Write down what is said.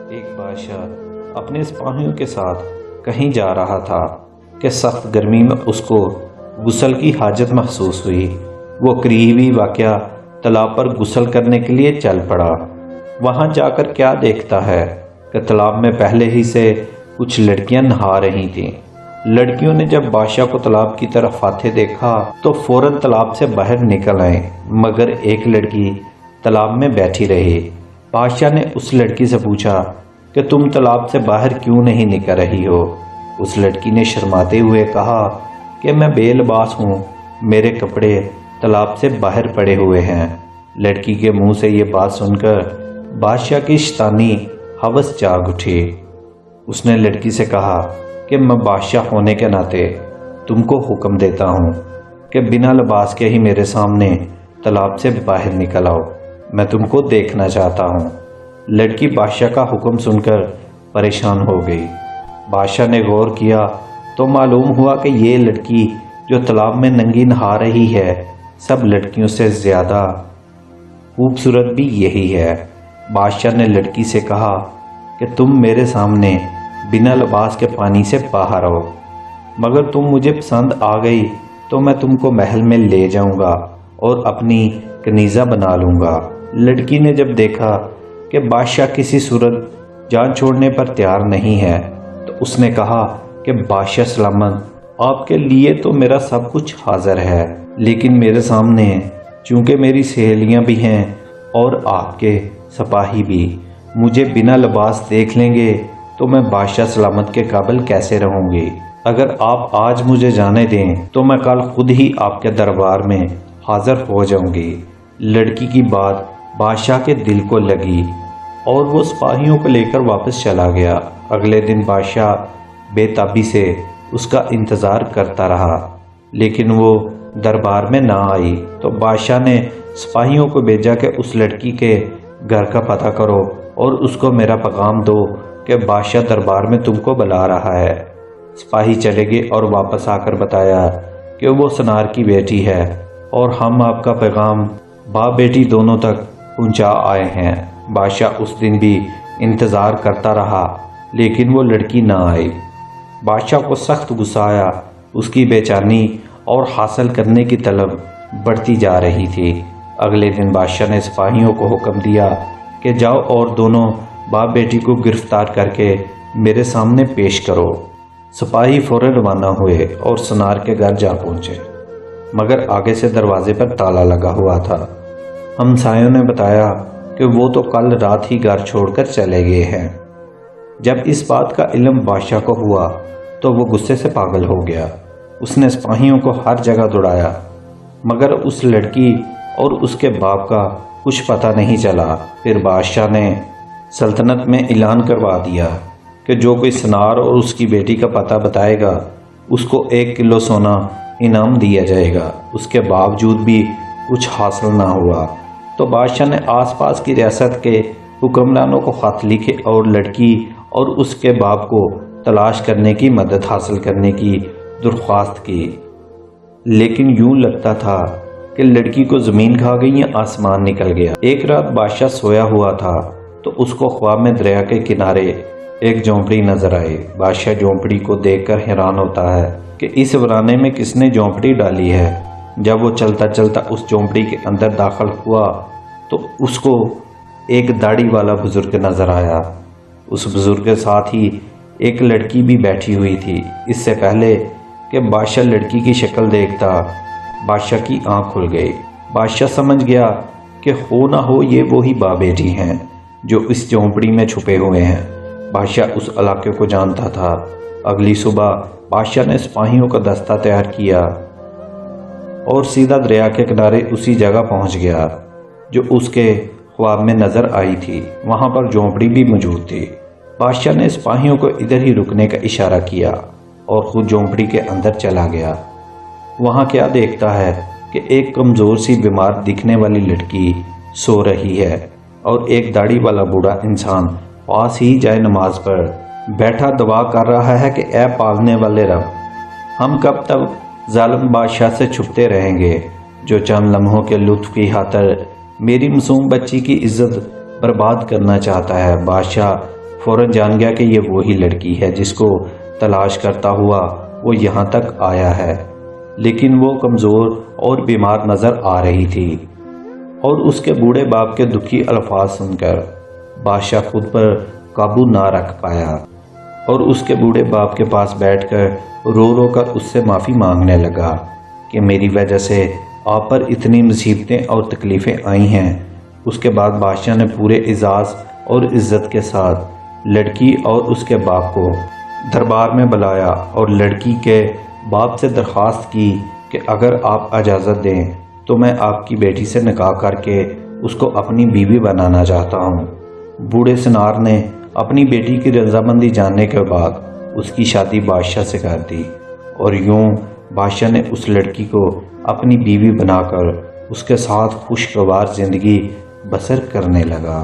ایک بادشاہ اپنے سپاہیوں کے ساتھ کہیں جا رہا تھا کہ سخت گرمی میں اس کو غسل کی حاجت محسوس ہوئی۔ وہ قریبی واقع تالاب پر غسل کرنے کے لیے چل پڑا۔ وہاں جا کر کیا دیکھتا ہے کہ تالاب میں پہلے ہی سے کچھ لڑکیاں نہا رہی تھیں۔ لڑکیوں نے جب بادشاہ کو تالاب کی طرف آتے دیکھا تو فوراً تالاب سے باہر نکل آئے، مگر ایک لڑکی تالاب میں بیٹھی رہی۔ بادشاہ نے اس لڑکی سے پوچھا کہ تم تالاب سے باہر کیوں نہیں نکل رہی ہو؟ اس لڑکی نے شرماتے ہوئے کہا کہ میں بے لباس ہوں، میرے کپڑے تالاب سے باہر پڑے ہوئے ہیں۔ لڑکی کے منہ سے یہ بات سن کر بادشاہ کی شیطانی ہوس جاگ اٹھی۔ اس نے لڑکی سے کہا کہ میں بادشاہ ہونے کے ناطے تم کو حکم دیتا ہوں کہ بنا لباس کے ہی میرے سامنے تالاب سے باہر نکل آؤ، میں تم کو دیکھنا چاہتا ہوں۔ لڑکی بادشاہ کا حکم سن کر پریشان ہو گئی۔ بادشاہ نے غور کیا تو معلوم ہوا کہ یہ لڑکی جو تالاب میں ننگی نہا رہی ہے سب لڑکیوں سے زیادہ خوبصورت بھی یہی ہے۔ بادشاہ نے لڑکی سے کہا کہ تم میرے سامنے بنا لباس کے پانی سے باہر آؤ، مگر تم مجھے پسند آ گئی تو میں تم کو محل میں لے جاؤں گا اور اپنی کنیزہ بنا لوں گا۔ لڑکی نے جب دیکھا کہ بادشاہ کسی صورت جان چھوڑنے پر تیار نہیں ہے تو اس نے کہا کہ بادشاہ سلامت، آپ کے لیے تو میرا سب کچھ حاضر ہے، لیکن میرے سامنے چونکہ میری سہیلیاں بھی ہیں اور آپ کے سپاہی بھی مجھے بنا لباس دیکھ لیں گے تو میں بادشاہ سلامت کے قابل کیسے رہوں گی؟ اگر آپ آج مجھے جانے دیں تو میں کل خود ہی آپ کے دربار میں حاضر ہو جاؤں گی۔ لڑکی کی بات بادشاہ کے دل کو لگی اور وہ سپاہیوں کو لے کر واپس چلا گیا۔ اگلے دن بادشاہ بے تابی سے اس کا انتظار کرتا رہا، لیکن وہ دربار میں نہ آئی تو بادشاہ نے سپاہیوں کو بھیجا کہ اس لڑکی کے گھر کا پتہ کرو اور اس کو میرا پیغام دو کہ بادشاہ دربار میں تم کو بلا رہا ہے۔ سپاہی چلے گئے اور واپس آ کر بتایا کہ وہ سنار کی بیٹی ہے اور ہم آپ کا پیغام باپ بیٹی دونوں تک پہنچا آئے ہیں۔ بادشاہ اس دن بھی انتظار کرتا رہا لیکن وہ لڑکی نہ آئی۔ بادشاہ کو سخت غصہ آیا، اس کی بے چینی اور حاصل کرنے کی طلب بڑھتی جا رہی تھی۔ اگلے دن بادشاہ نے سپاہیوں کو حکم دیا کہ جاؤ اور دونوں باپ بیٹی کو گرفتار کر کے میرے سامنے پیش کرو۔ سپاہی فوراً روانہ ہوئے اور سنار کے گھر جا پہنچے، مگر آگے سے دروازے پر تالا لگا ہوا تھا۔ ہمسایوں نے بتایا کہ وہ تو کل رات ہی گھر چھوڑ کر چلے گئے ہیں۔ جب اس بات کا علم بادشاہ کو ہوا تو وہ غصے سے پاگل ہو گیا۔ اس نے سپاہیوں کو ہر جگہ دوڑایا، مگر اس لڑکی اور اس کے باپ کا کچھ پتہ نہیں چلا۔ پھر بادشاہ نے سلطنت میں اعلان کروا دیا کہ جو کوئی سنار اور اس کی بیٹی کا پتہ بتائے گا اس کو 1 کلو سونا انعام دیا جائے گا۔ اس کے باوجود بھی کچھ حاصل نہ ہوا تو بادشاہ نے آس پاس کی ریاست کے حکمرانوں کو خط لکھے اور لڑکی اور اس کے باپ کو تلاش کرنے کی مدد حاصل کرنے کی درخواست کی۔ لیکن یوں لگتا تھا کہ لڑکی کو زمین کھا گئی یا آسمان نکل گیا۔ ایک رات بادشاہ سویا ہوا تھا تو اس کو خواب میں دریا کے کنارے ایک جھونپڑی نظر آئی۔ بادشاہ جھونپڑی کو دیکھ کر حیران ہوتا ہے کہ اس ویرانے میں کس نے جھونپڑی ڈالی ہے۔ جب وہ چلتا چلتا اس جھونپڑی کے اندر داخل ہوا تو اس کو ایک داڑھی والا بزرگ نظر آیا۔ اس بزرگ کے ساتھ ہی ایک لڑکی بھی بیٹھی ہوئی تھی۔ اس سے پہلے کہ بادشاہ لڑکی کی شکل دیکھتا، بادشاہ کی آنکھ کھل گئی۔ بادشاہ سمجھ گیا کہ ہو نہ ہو یہ وہی باپ بیٹی ہیں جو اس جھونپڑی میں چھپے ہوئے ہیں۔ بادشاہ اس علاقے کو جانتا تھا۔ اگلی صبح بادشاہ نے سپاہیوں کا دستہ تیار کیا اور سیدھا دریا کے کنارے اسی جگہ پہنچ گیا جو اس کے خواب میں نظر آئی تھی۔ وہاں پر جھونپڑی بھی موجود تھی۔ بادشاہ نے سپاہیوں کو ادھر ہی رکنے کا اشارہ کیا اور خود جھونپڑی کے اندر چلا گیا۔ وہاں کیا دیکھتا ہے کہ ایک کمزور سی بیمار دکھنے والی لڑکی سو رہی ہے اور ایک داڑھی والا بوڑھا انسان پاس ہی جائے نماز پر بیٹھا دعا کر رہا ہے کہ اے پالنے والے رب، ہم کب تک ظالم بادشاہ سے چھپتے رہیں گے جو چند لمحوں کے لطف کی خاطر میری معصوم بچی کی عزت برباد کرنا چاہتا ہے۔ بادشاہ فوراً جان گیا کہ یہ وہی لڑکی ہے جس کو تلاش کرتا ہوا وہ یہاں تک آیا ہے، لیکن وہ کمزور اور بیمار نظر آ رہی تھی، اور اس کے بوڑھے باپ کے دکھی الفاظ سن کر بادشاہ خود پر قابو نہ رکھ پایا اور اس کے بوڑھے باپ کے پاس بیٹھ کر رو رو کر اس سے معافی مانگنے لگا کہ میری وجہ سے آپ پر اتنی مصیبتیں اور تکلیفیں آئی ہیں۔ اس کے بعد بادشاہ نے پورے اعزاز اور عزت کے ساتھ لڑکی اور اس کے باپ کو دربار میں بلایا اور لڑکی کے باپ سے درخواست کی کہ اگر آپ اجازت دیں تو میں آپ کی بیٹی سے نکاح کر کے اس کو اپنی بیوی بنانا چاہتا ہوں۔ بوڑھے سنار نے اپنی بیٹی کی رضامندی جاننے کے بعد اس کی شادی بادشاہ سے کر دی، اور یوں بادشاہ نے اس لڑکی کو اپنی بیوی بنا کر اس کے ساتھ خوشگوار زندگی بسر کرنے لگا۔